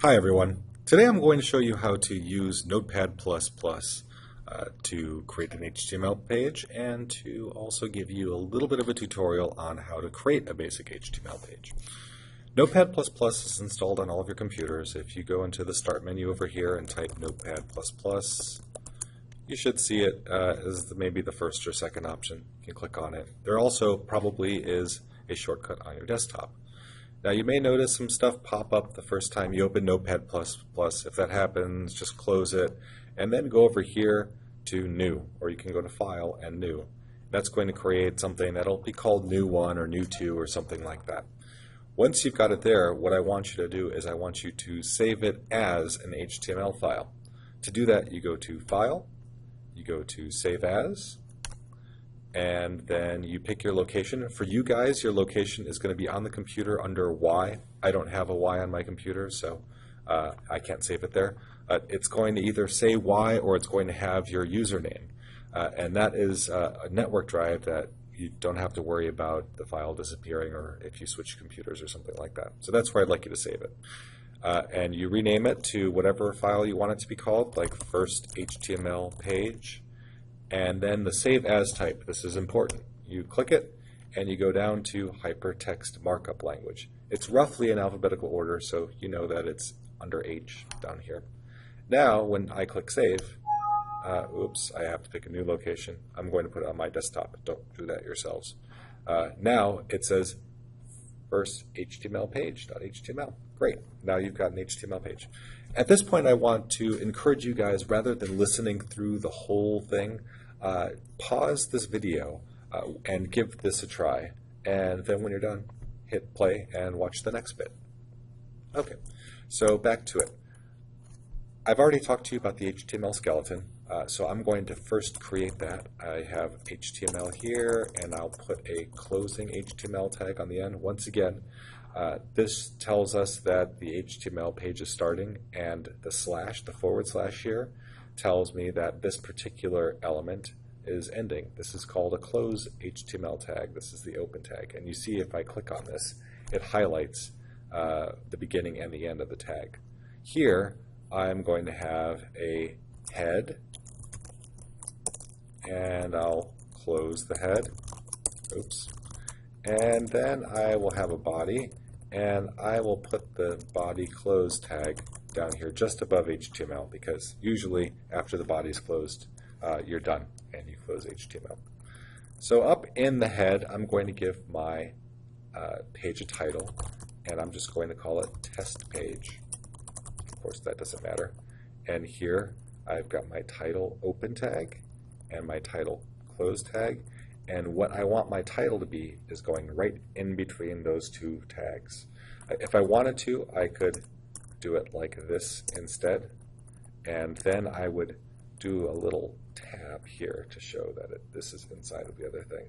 Hi everyone. Today I'm going to show you how to use Notepad++ to create an HTML page and to also give you a little bit of a tutorial on how to create a basic HTML page. Notepad++ is installed on all of your computers. If you go into the Start menu over here and type Notepad++, you should see it as maybe the first or second option. You can click on it. There also probably is a shortcut on your desktop. Now you may notice some stuff pop up the first time you open Notepad++. If that happens, just close it and then go over here to New, or you can go to File and New. That's going to create something that'll be called New 1 or New 2 or something like that. Once you've got it there, what I want you to do is I want you to save it as an HTML file. To do that, you go to File, you go to Save As, and then you pick your location. For you guys, your location is going to be on the computer under Y. I don't have a Y on my computer, so I can't save it there. It's going to either say Y or it's going to have your username. And that is a network drive that you don't have to worry about the file disappearing or if you switch computers or something like that. So that's where I'd like you to save it. And you rename it to whatever file you want it to be called, like first HTML page. And then the Save As type, this is important. You click it and you go down to Hypertext Markup Language. It's roughly in alphabetical order, so you know that it's under H down here. Now, when I click Save, oops, I have to pick a new location. I'm going to put it on my desktop. Don't do that yourselves. Now it says first HTML page.html. Great. Now you've got an HTML page. At this point, I want to encourage you guys, rather than listening through the whole thing, pause this video and give this a try. And then when you're done, hit play and watch the next bit. Okay, so back to it. I've already talked to you about the HTML skeleton, so I'm going to first create that. I have HTML here, and I'll put a closing HTML tag on the end. Once again, this tells us that the HTML page is starting, and the forward slash here, tells me that this particular element is ending. This is called a close HTML tag. This is the open tag. And you see if I click on this, it highlights the beginning and the end of the tag. Here, I'm going to have a head, and I'll close the head. Oops. And then I will have a body, and I will put the body close tag down here just above HTML, because usually after the body is closed, you're done and you close HTML. So up in the head, I'm going to give my page a title, and I'm just going to call it test page. Of course, that doesn't matter. And here I've got my title open tag and my title close tag. And what I want my title to be is going right in between those two tags. If I wanted to, I could do it like this instead. And then I would do a little tab here to show that this is inside of the other thing.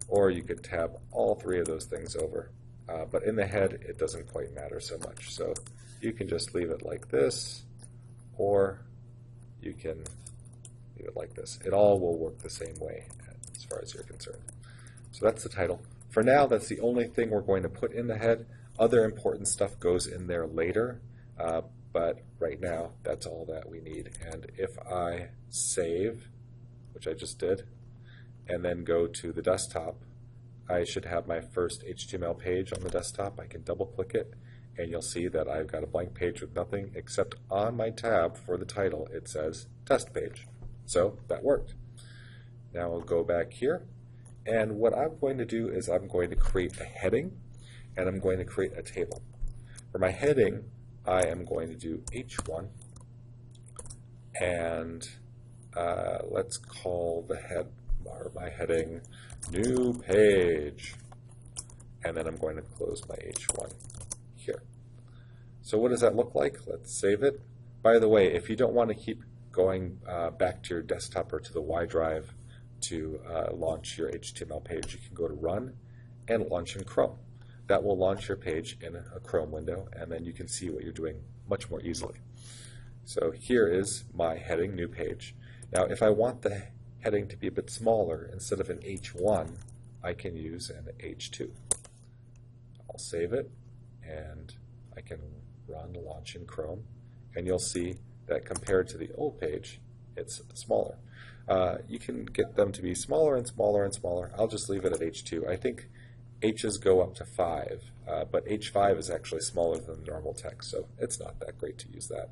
Or you could tab all three of those things over. But in the head, it doesn't quite matter so much. So you can just leave it like this, or you can leave it like this. It all will work the same way as far as you're concerned. So that's the title. For now, that's the only thing we're going to put in the head. Other important stuff goes in there later, but right now, that's all that we need. And if I save, which I just did, and then go to the desktop, I should have my first HTML page on the desktop. I can double click it, and you'll see that I've got a blank page with nothing except on my tab for the title, it says test page. So that worked. Now I'll go back here, and what I'm going to do is I'm going to create a heading, and I'm going to create a table. For my heading, I am going to do H1, and let's call my heading new page, and then I'm going to close my H1 here. So what does that look like? Let's save it. By the way, if you don't want to keep going back to your desktop or to the Y drive to launch your HTML page, you can go to Run and launch in Chrome. That will launch your page in a Chrome window, and then you can see what you're doing much more easily. So here is my heading, new page. Now if I want the heading to be a bit smaller, instead of an H1, I can use an H2. I'll save it, and I can run, launch in Chrome, and you'll see that compared to the old page, it's smaller. You can get them to be smaller and smaller and smaller. I'll just leave it at H2. I think H's go up to 5, but H5 is actually smaller than normal text, so it's not that great to use that.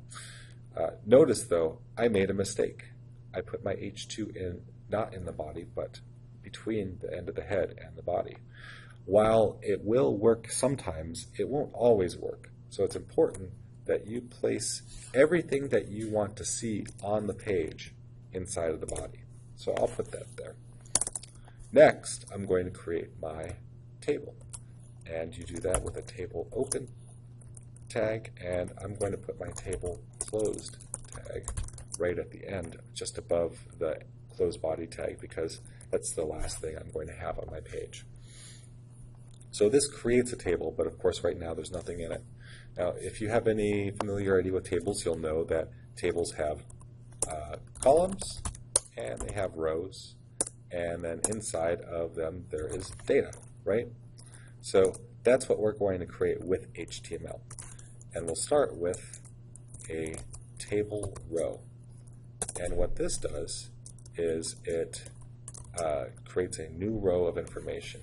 Notice, though, I made a mistake. I put my H2 in, not in the body, but between the end of the head and the body. While it will work sometimes, it won't always work. So it's important that you place everything that you want to see on the page inside of the body. So I'll put that there. Next, I'm going to create my table. And you do that with a table open tag, and I'm going to put my table closed tag right at the end, just above the closed body tag, because that's the last thing I'm going to have on my page. So this creates a table, but of course right now there's nothing in it. Now, if you have any familiarity with tables, you'll know that tables have columns and they have rows, and then inside of them there is data, right? So that's what we're going to create with HTML. And we'll start with a table row. And what this does is it creates a new row of information.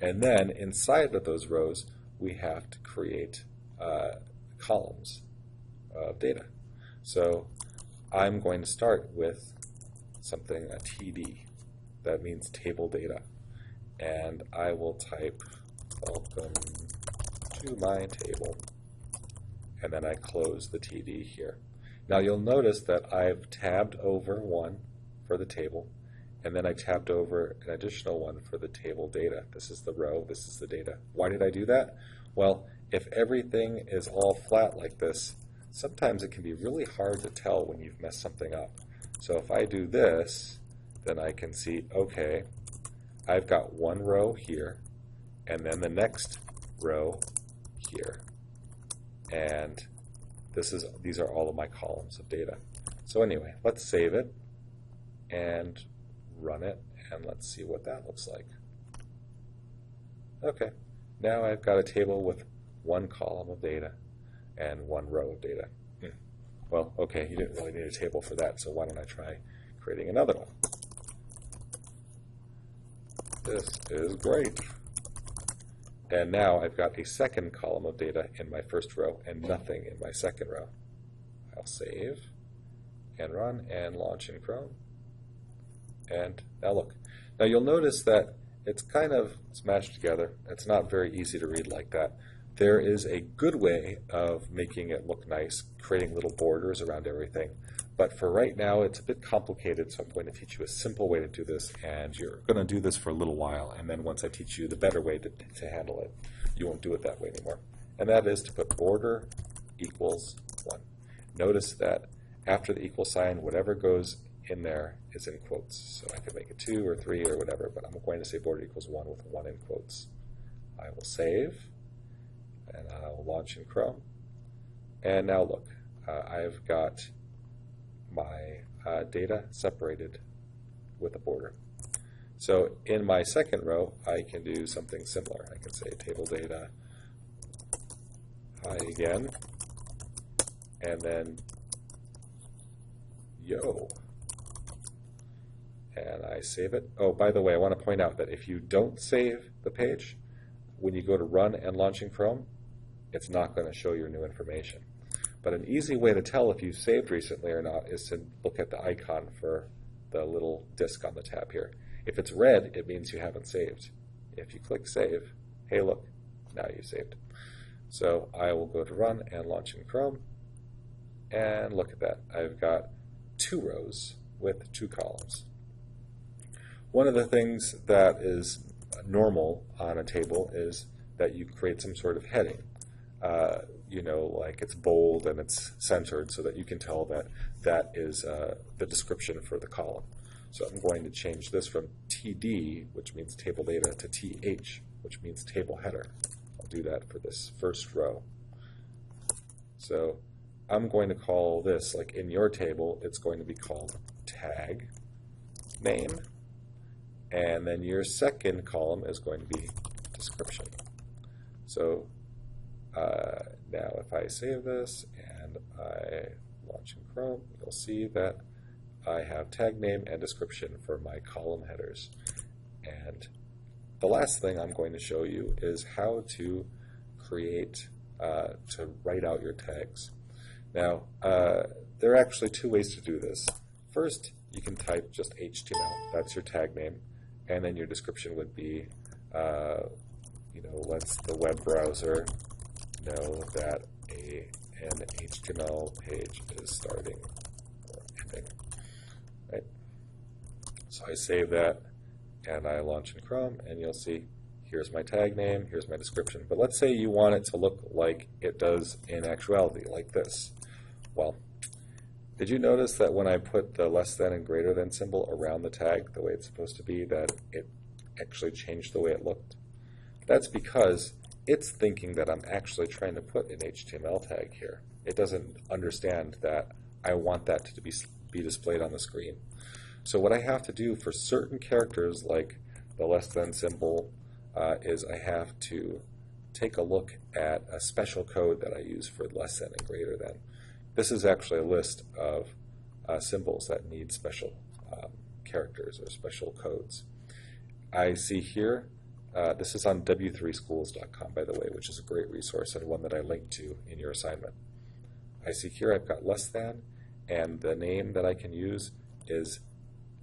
And then inside of those rows, we have to create columns of data. So I'm going to start with something, a TD. That means table data. And I will type welcome to my table. And then I close the TD here. Now you'll notice that I've tabbed over one for the table, and then I tabbed over an additional one for the table data. This is the row, this is the data. Why did I do that? Well, if everything is all flat like this, sometimes it can be really hard to tell when you've messed something up. So if I do this, then I can see, okay, I've got one row here, and then the next row here. And these are all of my columns of data. So anyway, let's save it and run it, and let's see what that looks like. Okay, now I've got a table with one column of data and one row of data. Well, okay, you didn't really need a table for that, so why don't I try creating another one? This is great. And now I've got a second column of data in my first row and nothing in my second row. I'll save and run and launch in Chrome. And now look. Now you'll notice that it's kind of smashed together. It's not very easy to read like that. There is a good way of making it look nice, creating little borders around everything. But for right now, it's a bit complicated, so I'm going to teach you a simple way to do this, and you're going to do this for a little while, and then once I teach you the better way to handle it, you won't do it that way anymore. And that is to put border equals 1. Notice that after the equal sign, whatever goes in there is in quotes. So I could make it 2 or 3 or whatever, but I'm going to say border equals 1 with 1 in quotes. I will save, and I'll launch in Chrome. And now look, I've got my data separated with a border. So in my second row, I can do something similar. I can say table data, hi again, and then yo. And I save it. Oh, by the way, I want to point out that if you don't save the page, when you go to run and launch in Chrome, it's not going to show your new information. But an easy way to tell if you've saved recently or not is to look at the icon for the little disk on the tab here. If it's red, it means you haven't saved. If you click save, hey look, now you've saved. So I will go to run and launch in Chrome, and look at that. I've got 2 rows with 2 columns. One of the things that is normal on a table is that you create some sort of heading. You know, like it's bold and it's centered so that you can tell that that is the description for the column. So I'm going to change this from TD, which means table data, to TH, which means table header. I'll do that for this first row. So I'm going to call this, like in your table, it's going to be called tag name. And then your second column is going to be description. So Now if I save this and I launch in Chrome, you'll see that I have tag name and description for my column headers. And the last thing I'm going to show you is how to create, to write out your tags. Now, there are actually two ways to do this. First, you can type just HTML, that's your tag name, and then your description would be, lets the web browser know that an HTML page is starting or ending. Right? So I save that and I launch in Chrome, and you'll see here's my tag name, here's my description. But let's say you want it to look like it does in actuality, like this. Well, did you notice that when I put the less than and greater than symbol around the tag the way it's supposed to be, that it actually changed the way it looked? That's because it's thinking that I'm actually trying to put an HTML tag here. It doesn't understand that I want that to be displayed on the screen. So what I have to do for certain characters, like the less than symbol, is I have to take a look at a special code that I use for less than and greater than. This is actually a list of symbols that need special characters or special codes. I see here, this is on w3schools.com, by the way, which is a great resource and one that I linked to in your assignment. I see here I've got less than, and the name that I can use is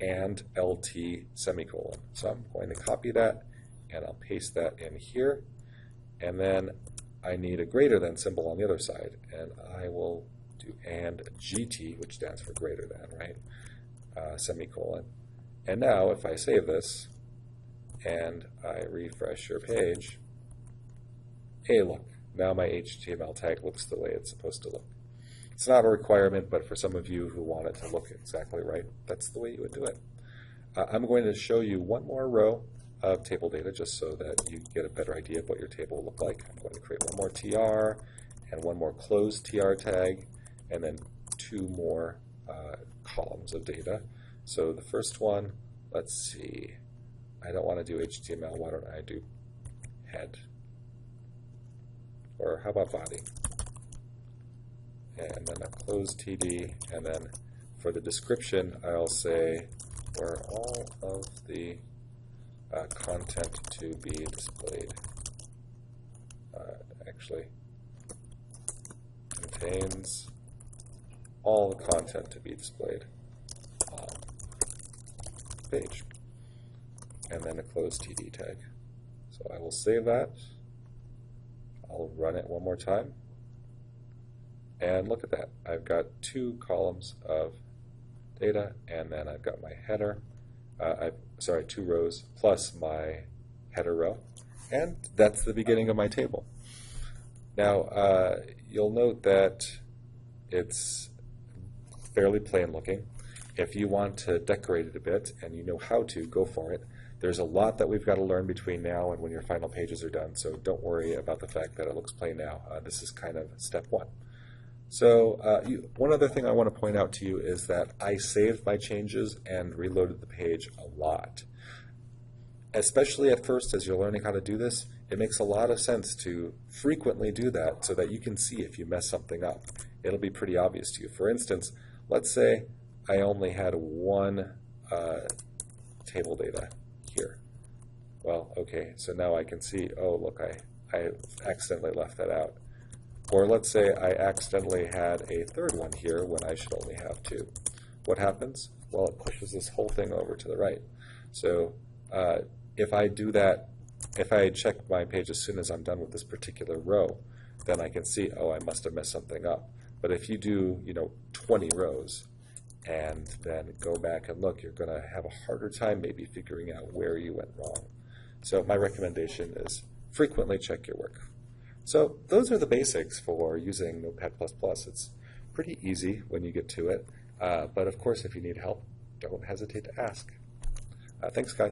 and LT semicolon. So I'm going to copy that and I'll paste that in here, and then I need a greater than symbol on the other side, and I will do and GT, which stands for greater than, right? Semicolon. And now if I save this and I refresh your page, hey look, now my HTML tag looks the way it's supposed to look. It's not a requirement, but for some of you who want it to look exactly right, that's the way you would do it. I'm going to show you one more row of table data just so that you get a better idea of what your table will look like. I'm going to create one more TR and one more closed TR tag, and then two more columns of data. So the first one, let's see, I don't want to do HTML, why don't I do head? Or how about body? And then a closed TD, and then for the description, I'll say where all of the content to be displayed actually contains all the content to be displayed on the page, and then a closed TD tag. So I will save that. I'll run it one more time. And look at that. I've got two columns of data, and then I've got my header, two rows plus my header row. And that's the beginning of my table. Now, you'll note that it's fairly plain looking. If you want to decorate it a bit, and you know how to, go for it. There's a lot that we've got to learn between now and when your final pages are done, so don't worry about the fact that it looks plain now. This is kind of step one. So one other thing I want to point out to you is that I saved my changes and reloaded the page a lot. Especially at first as you're learning how to do this, it makes a lot of sense to frequently do that so that you can see if you mess something up. It'll be pretty obvious to you. For instance, let's say I only had one table data here. Well, okay, so now I can see, oh look, I accidentally left that out. Or let's say I accidentally had a third one here when I should only have two. What happens? Well, it pushes this whole thing over to the right. So if I do that, if I check my page as soon as I'm done with this particular row, then I can see, oh, I must have messed something up. But if you do, 20 rows and then go back and look, you're going to have a harder time maybe figuring out where you went wrong. So my recommendation is frequently check your work. So those are the basics for using Notepad++. It's pretty easy when you get to it, but of course if you need help, don't hesitate to ask. Thanks guys.